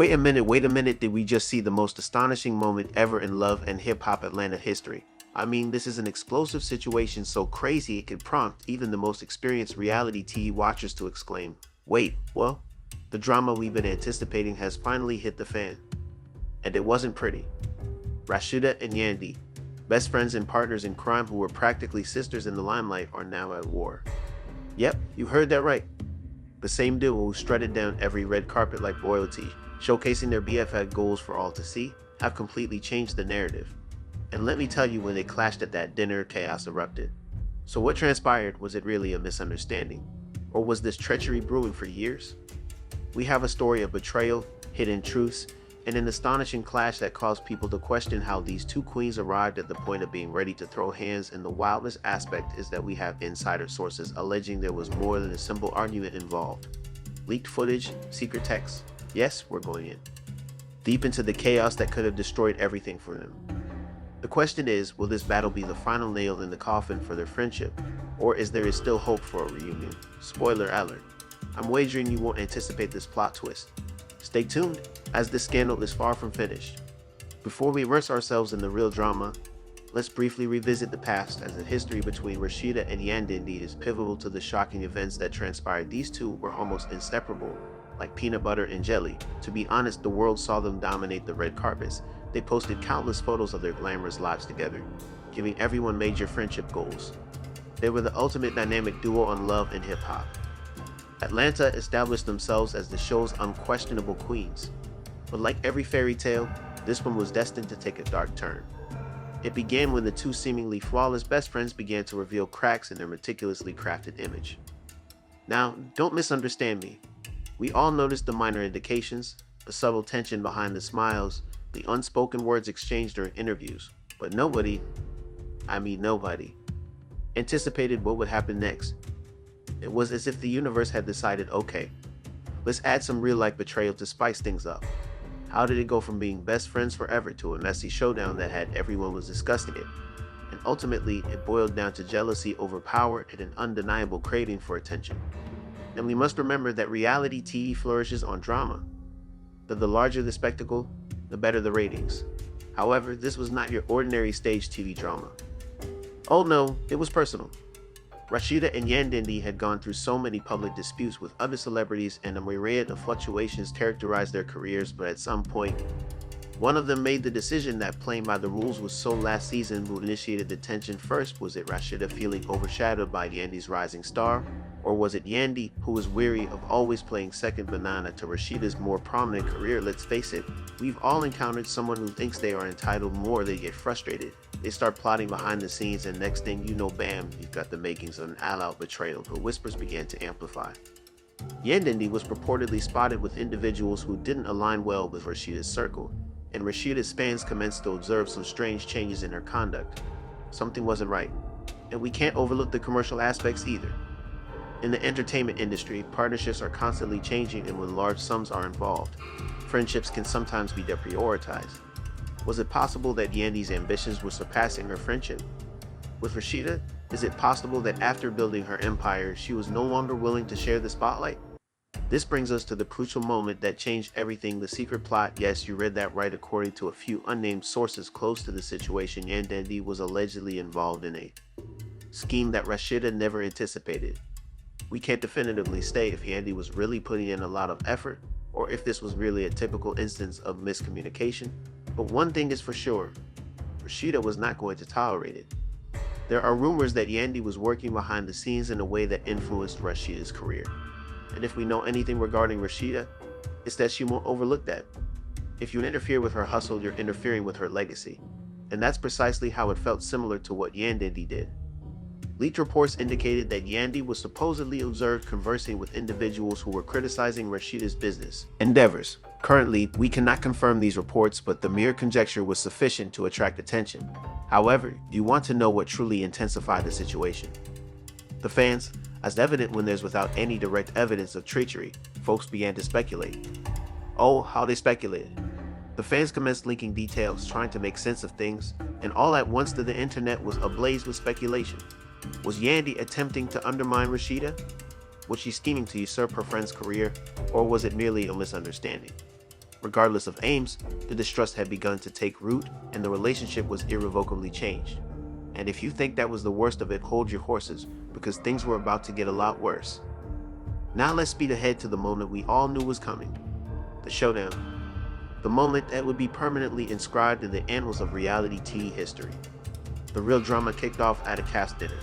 Wait a minute, did we just see the most astonishing moment ever in love and hip-hop Atlanta history? I mean, this is an explosive situation so crazy it could prompt even the most experienced reality TV watchers to exclaim, wait, well, the drama we've been anticipating has finally hit the fan. And it wasn't pretty. Rasheeda and Yandy, best friends and partners in crime who were practically sisters in the limelight, are now at war. Yep, you heard that right. The same duo who strutted down every red carpet like royalty, showcasing their BFF goals for all to see, have completely changed the narrative. And let me tell you, when they clashed at that dinner, chaos erupted. So what transpired? Was it really a misunderstanding? Or was this treachery brewing for years? We have a story of betrayal, hidden truths, and an astonishing clash that caused people to question how these two queens arrived at the point of being ready to throw hands, and the wildest aspect is that we have insider sources alleging there was more than a simple argument involved. Leaked footage, secret texts. Yes, we're going in. Deep into the chaos that could have destroyed everything for them. The question is, will this battle be the final nail in the coffin for their friendship, or is there still hope for a reunion? Spoiler alert. I'm wagering you won't anticipate this plot twist. Stay tuned, as this scandal is far from finished. Before we immerse ourselves in the real drama, let's briefly revisit the past, as the history between Rasheeda and Yandy is pivotal to the shocking events that transpired. These two were almost inseparable, like peanut butter and jelly. To be honest, the world saw them dominate the red carpets. They posted countless photos of their glamorous lives together, giving everyone major friendship goals. They were the ultimate dynamic duo on Love and Hip Hop. Atlanta established themselves as the show's unquestionable queens. But like every fairy tale, this one was destined to take a dark turn. It began when the two seemingly flawless best friends began to reveal cracks in their meticulously crafted image. Now, don't misunderstand me. We all noticed the minor indications, the subtle tension behind the smiles, the unspoken words exchanged during interviews, but nobody, anticipated what would happen next. It was as if the universe had decided, okay, let's add some real-life betrayal to spice things up. How did it go from being best friends forever to a messy showdown that had everyone was discussing it? And ultimately, it boiled down to jealousy over power and an undeniable craving for attention. And we must remember that reality TV flourishes on drama. That the larger the spectacle, the better the ratings. However, this was not your ordinary stage TV drama. Oh no, it was personal. Rasheeda and Yandy had gone through so many public disputes with other celebrities, and a myriad of fluctuations characterized their careers, but at some point, one of them made the decision that playing by the rules was so. Last season, who initiated the tension first? Was it Rasheeda feeling overshadowed by Yandy's rising star? Or was it Yandy, who was weary of always playing second banana to Rasheeda's more prominent career? Let's face it, we've all encountered someone who thinks they are entitled more. They get frustrated. They start plotting behind the scenes, and next thing you know, bam, you've got the makings of an all-out betrayal. The whispers began to amplify. Yandy was reportedly spotted with individuals who didn't align well with Rasheeda's circle, and Rasheeda's fans commenced to observe some strange changes in her conduct. Something wasn't right. And we can't overlook the commercial aspects either. In the entertainment industry, partnerships are constantly changing, and when large sums are involved, friendships can sometimes be deprioritized. Was it possible that Yandy's ambitions were surpassing her friendship? With Rasheeda, is it possible that after building her empire, she was no longer willing to share the spotlight? This brings us to the crucial moment that changed everything, the secret plot. Yes, you read that right. According to a few unnamed sources close to the situation, Yandy was allegedly involved in a scheme that Rasheeda never anticipated. We can't definitively state if Yandy was really putting in a lot of effort, or if this was really a typical instance of miscommunication. But one thing is for sure, Rasheeda was not going to tolerate it. There are rumors that Yandy was working behind the scenes in a way that influenced Rasheeda's career. And if we know anything regarding Rasheeda, it's that she won't overlook that. If you interfere with her hustle, you're interfering with her legacy. And that's precisely how it felt, similar to what Yandy did. Leaked reports indicated that Yandy was supposedly observed conversing with individuals who were criticizing Rasheeda's business endeavors. Currently, we cannot confirm these reports, but the mere conjecture was sufficient to attract attention. However, you want to know what truly intensified the situation. The fans, as evident when there's without any direct evidence of treachery, folks began to speculate. Oh, how they speculated. The fans commenced linking details, trying to make sense of things, and all at once the internet was ablaze with speculation. Was Yandy attempting to undermine Rasheeda? Was she scheming to usurp her friend's career, or was it merely a misunderstanding? Regardless of aims, the distrust had begun to take root and the relationship was irrevocably changed. And if you think that was the worst of it, hold your horses, because things were about to get a lot worse. Now let's speed ahead to the moment we all knew was coming. The showdown. The moment that would be permanently inscribed in the annals of reality TV history. The real drama kicked off at a cast dinner.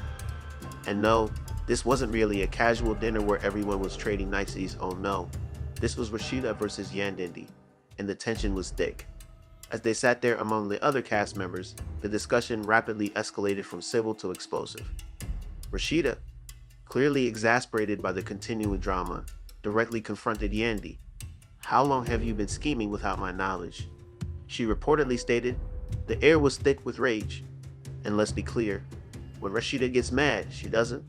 And no, this wasn't really a casual dinner where everyone was trading niceties, oh no. This was Rasheeda versus Yandy, and the tension was thick. As they sat there among the other cast members, the discussion rapidly escalated from civil to explosive. Rasheeda, clearly exasperated by the continuing drama, directly confronted Yandy. How long have you been scheming without my knowledge? She reportedly stated, the air was thick with rage. And let's be clear, when Rasheeda gets mad, she doesn't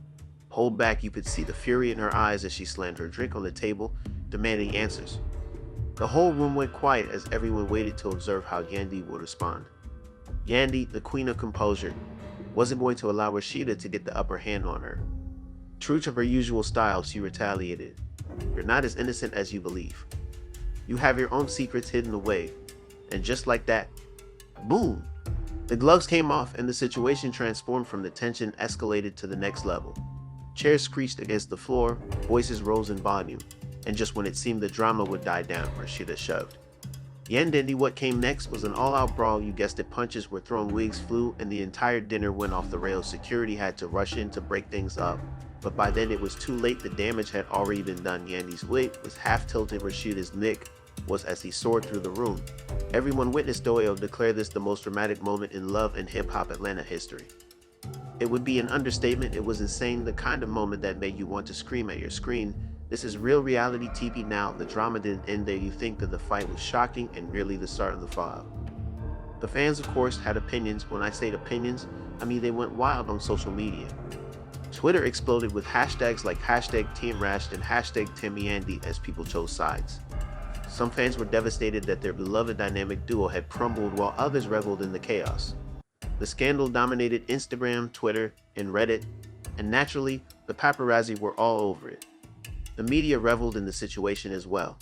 hold back. You could see the fury in her eyes as she slammed her drink on the table, demanding answers. The whole room went quiet as everyone waited to observe how Yandy would respond. Yandy, the queen of composure, wasn't going to allow Rasheeda to get the upper hand on her. True to her usual style, she retaliated. You're not as innocent as you believe. You have your own secrets hidden away. And just like that, boom! The gloves came off and the situation transformed from the tension escalated to the next level. Chairs screeched against the floor, voices rose in volume. And just when it seemed the drama would die down, Rasheeda shoved. Yandy, what came next was an all-out brawl. You guessed it, punches were thrown, wigs flew, and the entire dinner went off the rails. Security had to rush in to break things up. But by then it was too late, the damage had already been done. Yandy's wig was half tilted, Rasheeda's neck was as he soared through the room. Everyone witnessed Doyle declare this the most dramatic moment in love and hip-hop Atlanta history. It would be an understatement. It was insane, the kind of moment that made you want to scream at your screen. This is real reality TV now. The drama didn't end there. You think that the fight was shocking and merely the start of the fallout. The fans, of course, had opinions. When I say opinions, I mean they went wild on social media. Twitter exploded with hashtags like #TeamRashed and #TimYandy as people chose sides. Some fans were devastated that their beloved dynamic duo had crumbled while others reveled in the chaos. The scandal dominated Instagram, Twitter, and Reddit, and naturally, the paparazzi were all over it. The media reveled in the situation as well.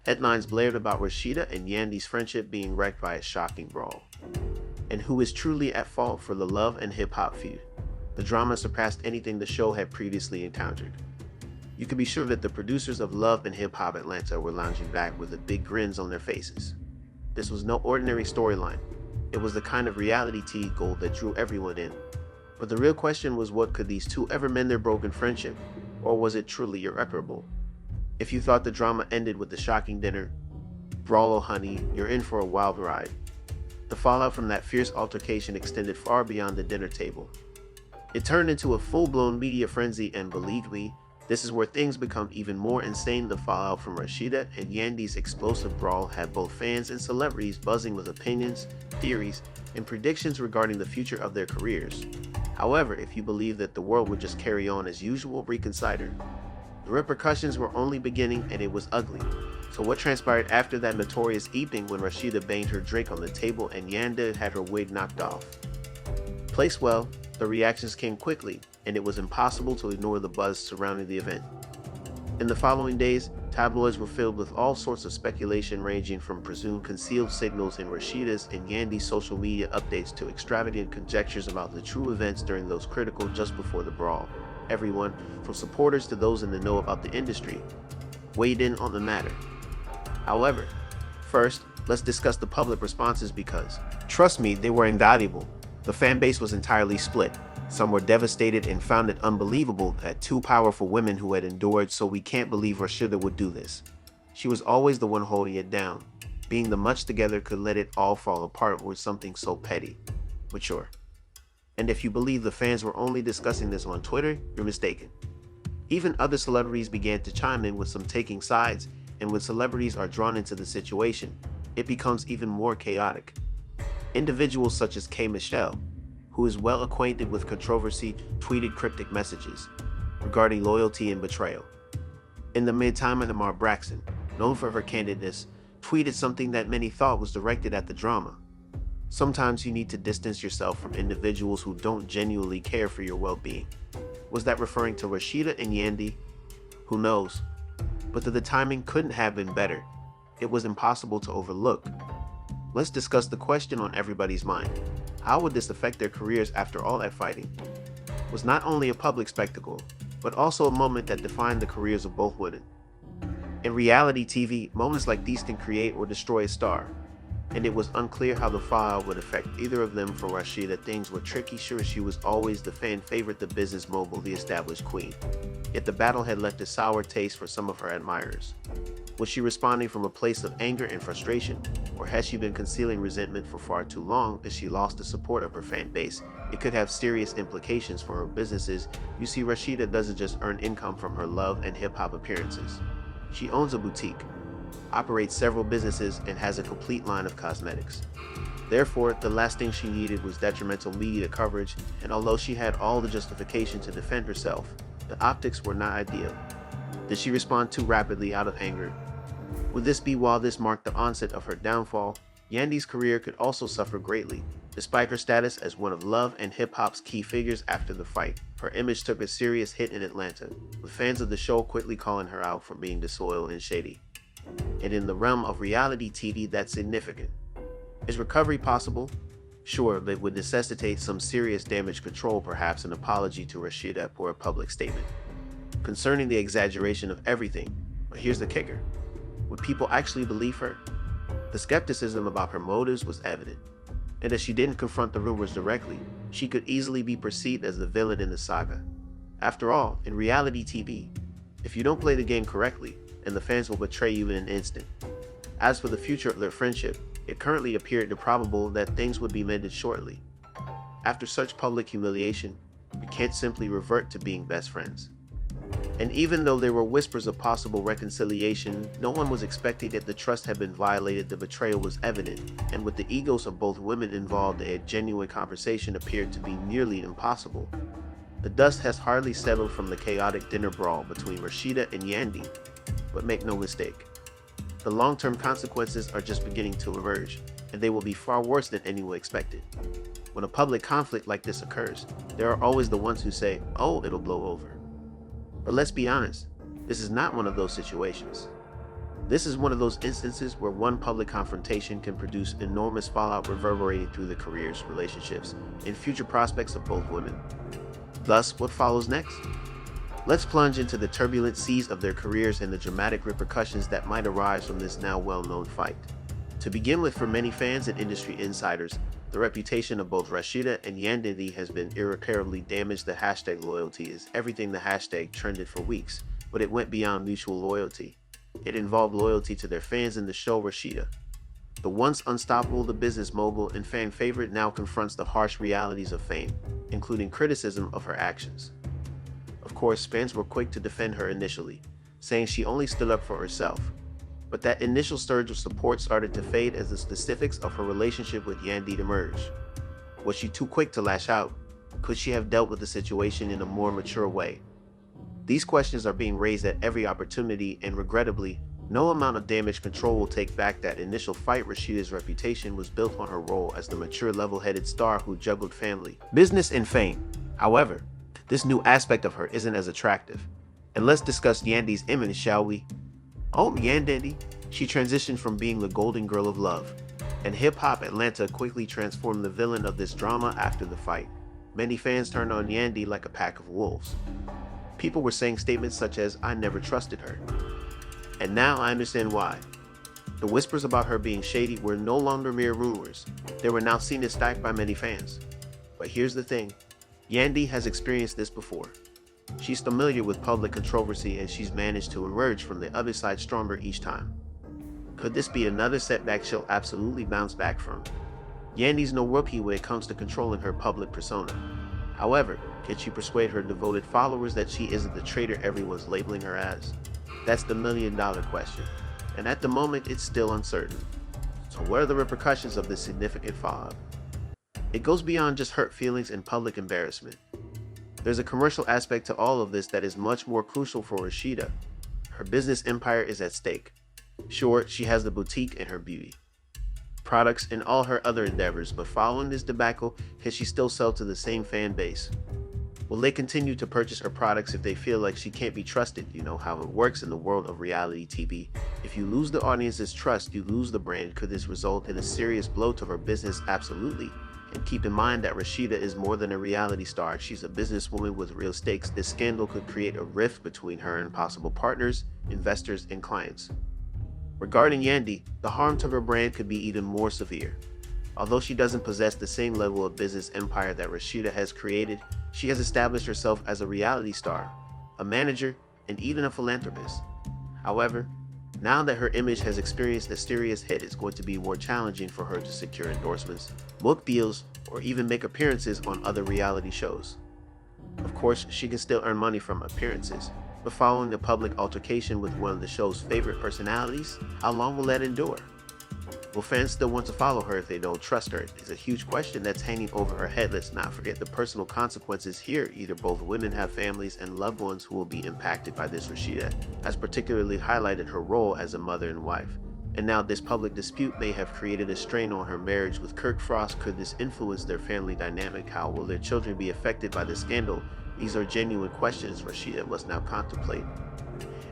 Headlines blared about Rasheeda and Yandy's friendship being wrecked by a shocking brawl. And who is truly at fault for the love and hip-hop feud? The drama surpassed anything the show had previously encountered. You could be sure that the producers of Love and Hip Hop Atlanta were lounging back with the big grins on their faces. This was no ordinary storyline. It was the kind of reality TV gold that drew everyone in. But the real question was, what could these two ever mend their broken friendship? Or was it truly irreparable? If you thought the drama ended with the shocking dinner, brawl, oh honey, you're in for a wild ride. The fallout from that fierce altercation extended far beyond the dinner table. It turned into a full-blown media frenzy, and believe me, this is where things become even more insane. The fallout from Rasheeda and Yandy's explosive brawl had both fans and celebrities buzzing with opinions, theories, and predictions regarding the future of their careers. However, if you believe that the world would just carry on as usual, reconsider. The repercussions were only beginning, and it was ugly. So what transpired after that notorious evening when Rasheeda banged her drink on the table and Yandy had her wig knocked off? Placed well, the reactions came quickly, and it was impossible to ignore the buzz surrounding the event. In the following days, tabloids were filled with all sorts of speculation, ranging from presumed concealed signals in Rasheeda's and Yandy's social media updates to extravagant conjectures about the true events during those critical just before the brawl. Everyone, from supporters to those in the know about the industry, weighed in on the matter. However, first, let's discuss the public responses, because, trust me, they were invaluable. The fan base was entirely split. Some were devastated and found it unbelievable that two powerful women who had endured, so we can't believe Rasheeda would do this. She was always the one holding it down. Being the much together could let it all fall apart with something so petty. Mature. And if you believe the fans were only discussing this on Twitter, you're mistaken. Even other celebrities began to chime in, with some taking sides, and when celebrities are drawn into the situation, it becomes even more chaotic. Individuals such as K. Michelle, who is well acquainted with controversy, tweeted cryptic messages regarding loyalty and betrayal. In the meantime, Lamar Braxton, known for her candidness, tweeted something that many thought was directed at the drama. Sometimes you need to distance yourself from individuals who don't genuinely care for your well-being. Was that referring to Rasheeda and Yandy? Who knows? But the timing couldn't have been better. it was impossible to overlook. Let's discuss the question on everybody's mind. How would this affect their careers after all that fighting? It was not only a public spectacle, but also a moment that defined the careers of both women. In reality TV, moments like these can create or destroy a star, and it was unclear how the fallout would affect either of them. For Rasheeda, things were tricky. Sure, she was always the fan favorite, the business mogul, the established queen. Yet the battle had left a sour taste for some of her admirers. Was she responding from a place of anger and frustration, or had she been concealing resentment for far too long as she lost the support of her fan base? It could have serious implications for her businesses. You see, Rasheeda doesn't just earn income from her love and hip-hop appearances. She owns a boutique, operates several businesses, and has a complete line of cosmetics. Therefore, the last thing she needed was detrimental media coverage, and although she had all the justification to defend herself, the optics were not ideal. Did she respond too rapidly out of anger? Would this be while this marked the onset of her downfall? Yandy's career could also suffer greatly. Despite her status as one of love and hip-hop's key figures after the fight, her image took a serious hit in Atlanta, with fans of the show quickly calling her out for being disloyal and shady. And in the realm of reality TV, that's significant. Is recovery possible? Sure, but it would necessitate some serious damage control, perhaps an apology to Rasheeda or a public statement. Concerning the exaggeration of everything, but here's the kicker. Would people actually believe her? The skepticism about her motives was evident, and as she didn't confront the rumors directly, she could easily be perceived as the villain in the saga. After all, in reality TV, if you don't play the game correctly, and the fans will betray you in an instant. As for the future of their friendship, it currently appeared improbable that things would be mended shortly. After such public humiliation, you can't simply revert to being best friends. And even though there were whispers of possible reconciliation, no one was expecting that the trust had been violated. The betrayal was evident, and with the egos of both women involved, a genuine conversation appeared to be nearly impossible. The dust has hardly settled from the chaotic dinner brawl between Rasheeda and Yandy, but make no mistake, the long-term consequences are just beginning to emerge, and they will be far worse than anyone expected. When a public conflict like this occurs, there are always the ones who say, "Oh, it'll blow over." But let's be honest, this is not one of those situations. This is one of those instances where one public confrontation can produce enormous fallout reverberating through the careers, relationships, and future prospects of both women. Thus, what follows next? Let's plunge into the turbulent seas of their careers and the dramatic repercussions that might arise from this now well-known fight. To begin with, for many fans and industry insiders, the reputation of both Rasheeda and Yandy has been irreparably damaged. The hashtag loyalty is everything. The hashtag trended for weeks, but it went beyond mutual loyalty. It involved loyalty to their fans in the show. Rasheeda, the once unstoppable, the business mogul and fan favorite, now confronts the harsh realities of fame, including criticism of her actions. Of course, fans were quick to defend her initially, saying she only stood up for herself. But that initial surge of support started to fade as the specifics of her relationship with Yandy emerged. Was she too quick to lash out? Could she have dealt with the situation in a more mature way? These questions are being raised at every opportunity, and regrettably, no amount of damage control will take back that initial fight. Rasheeda's reputation was built on her role as the mature, level-headed star who juggled family, business, and fame. However, this new aspect of her isn't as attractive. And let's discuss Yandy's image, shall we? Oh, Yandy, she transitioned from being the golden girl of love, and hip-hop Atlanta quickly transformed the villain of this drama after the fight. Many fans turned on Yandy like a pack of wolves. People were saying statements such as, "I never trusted her." And now I understand why. The whispers about her being shady were no longer mere rumors. They were now seen as fact by many fans. But here's the thing, Yandy has experienced this before. She's familiar with public controversy, and she's managed to emerge from the other side stronger each time. Could this be another setback she'll absolutely bounce back from? Yandy's no rookie when it comes to controlling her public persona. However, can she persuade her devoted followers that she isn't the traitor everyone's labeling her as? That's the million-dollar question, and at the moment it's still uncertain. So what are the repercussions of this significant fallout? It goes beyond just hurt feelings and public embarrassment. There's a commercial aspect to all of this that is much more crucial for Rasheeda. Her business empire is at stake. Sure, she has the boutique and her beauty products and all her other endeavors, but following this debacle, can she still sell to the same fan base? Will they continue to purchase her products if they feel like she can't be trusted? You know how it works in the world of reality TV. If you lose the audience's trust, you lose the brand. Could this result in a serious blow to her business? Absolutely. And keep in mind that Rasheeda is more than a reality star. She's a businesswoman with real stakes. This scandal could create a rift between her and possible partners, investors, and clients. Regarding Yandy, the harm to her brand could be even more severe. Although she doesn't possess the same level of business empire that Rasheeda has created, she has established herself as a reality star, a manager, and even a philanthropist. However, now that her image has experienced a serious hit, it's going to be more challenging for her to secure endorsements, book deals, or even make appearances on other reality shows. Of course, she can still earn money from appearances, but following a public altercation with one of the show's favorite personalities, how long will that endure? Will fans still want to follow her if they don't trust her? It's a huge question that's hanging over her head. Let's not forget the personal consequences here. Either both women have families and loved ones who will be impacted by this. Rasheeda has particularly highlighted her role as a mother and wife. And now this public dispute may have created a strain on her marriage with Kirk Frost. Could this influence their family dynamic? How will their children be affected by the scandal? These are genuine questions Rasheeda must now contemplate.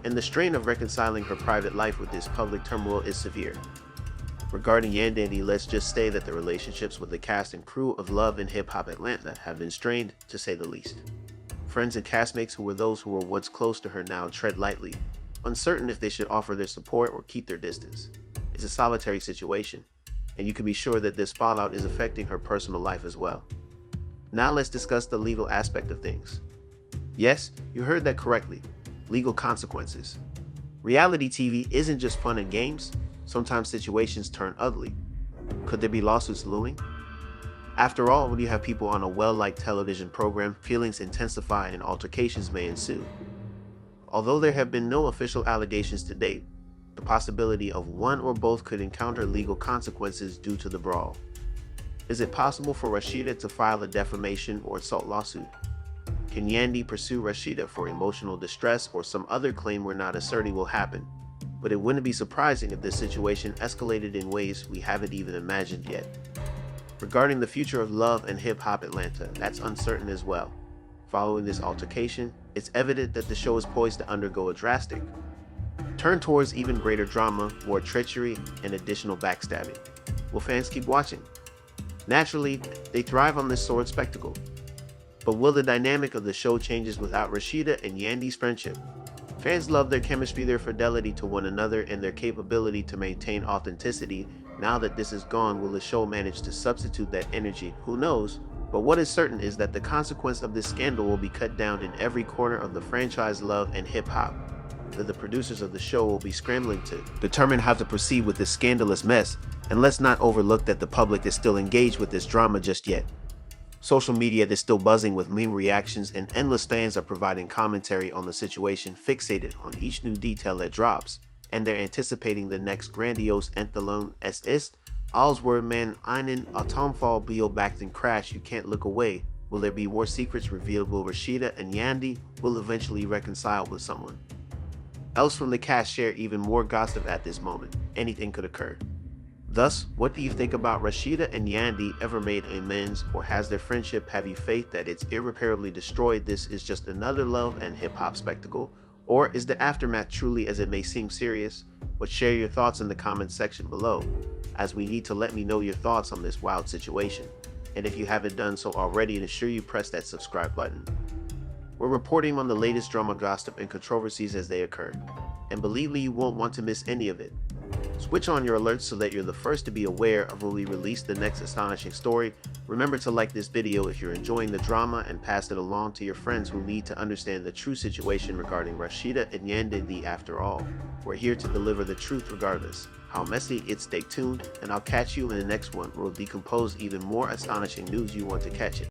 And the strain of reconciling her private life with this public turmoil is severe. Regarding Yandy, let's just say that the relationships with the cast and crew of Love and Hip Hop Atlanta have been strained, to say the least. Friends and castmates who were those who were once close to her now tread lightly, uncertain if they should offer their support or keep their distance. It's a solitary situation, and you can be sure that this fallout is affecting her personal life as well. Now let's discuss the legal aspect of things. Yes, you heard that correctly. Legal consequences. Reality TV isn't just fun and games. Sometimes situations turn ugly. Could there be lawsuits looming? After all, when you have people on a well-liked television program, feelings intensify and altercations may ensue. Although there have been no official allegations to date, the possibility of one or both could encounter legal consequences due to the brawl. Is it possible for Rasheeda to file a defamation or assault lawsuit? Can Yandy pursue Rasheeda for emotional distress or some other claim we're not asserting will happen? But it wouldn't be surprising if this situation escalated in ways we haven't even imagined yet. Regarding the future of Love and Hip Hop Atlanta, that's uncertain as well. Following this altercation, it's evident that the show is poised to undergo a drastic turn towards even greater drama, more treachery, and additional backstabbing. Will fans keep watching? Naturally, they thrive on this sordid spectacle. But will the dynamic of the show changes without Rasheeda and Yandy's friendship? Fans love their chemistry, their fidelity to one another, and their capability to maintain authenticity. Now that this is gone, will the show manage to substitute that energy? Who knows? But what is certain is that the consequence of this scandal will be cut down in every corner of the franchise Love and Hip Hop. That the producers of the show will be scrambling to determine how to proceed with this scandalous mess, and let's not overlook that the public is still engaged with this drama just yet. Social media is still buzzing with meme reactions, and endless fans are providing commentary on the situation, fixated on each new detail that drops, and they're anticipating the next grandiose Enthalon. Es ist, als würde man einen Atomfall beobachten crash. You can't look away. Will there be more secrets revealed? Will Rasheeda and Yandy will eventually reconcile with someone else from the cast? Share even more gossip at this moment. Anything could occur. Thus, what do you think about Rasheeda and Yandy? Ever made amends, or has their friendship? Have you faith that it's irreparably destroyed? This is just another Love and Hip Hop spectacle, or is the aftermath truly as it may seem serious? But share your thoughts in the comments section below, as we need to let me know your thoughts on this wild situation. And if you haven't done so already, ensure you press that subscribe button. We're reporting on the latest drama, gossip, and controversies as they occur, and believe me, you won't want to miss any of it. Switch on your alerts so that you're the first to be aware of when we release the next astonishing story. Remember to like this video if you're enjoying the drama, and pass it along to your friends who need to understand the true situation regarding Rasheeda and Yandy. After all, we're here to deliver the truth regardless how messy. It's stay tuned, and I'll catch you in the next one where we'll decompose even more astonishing news. You want to catch it.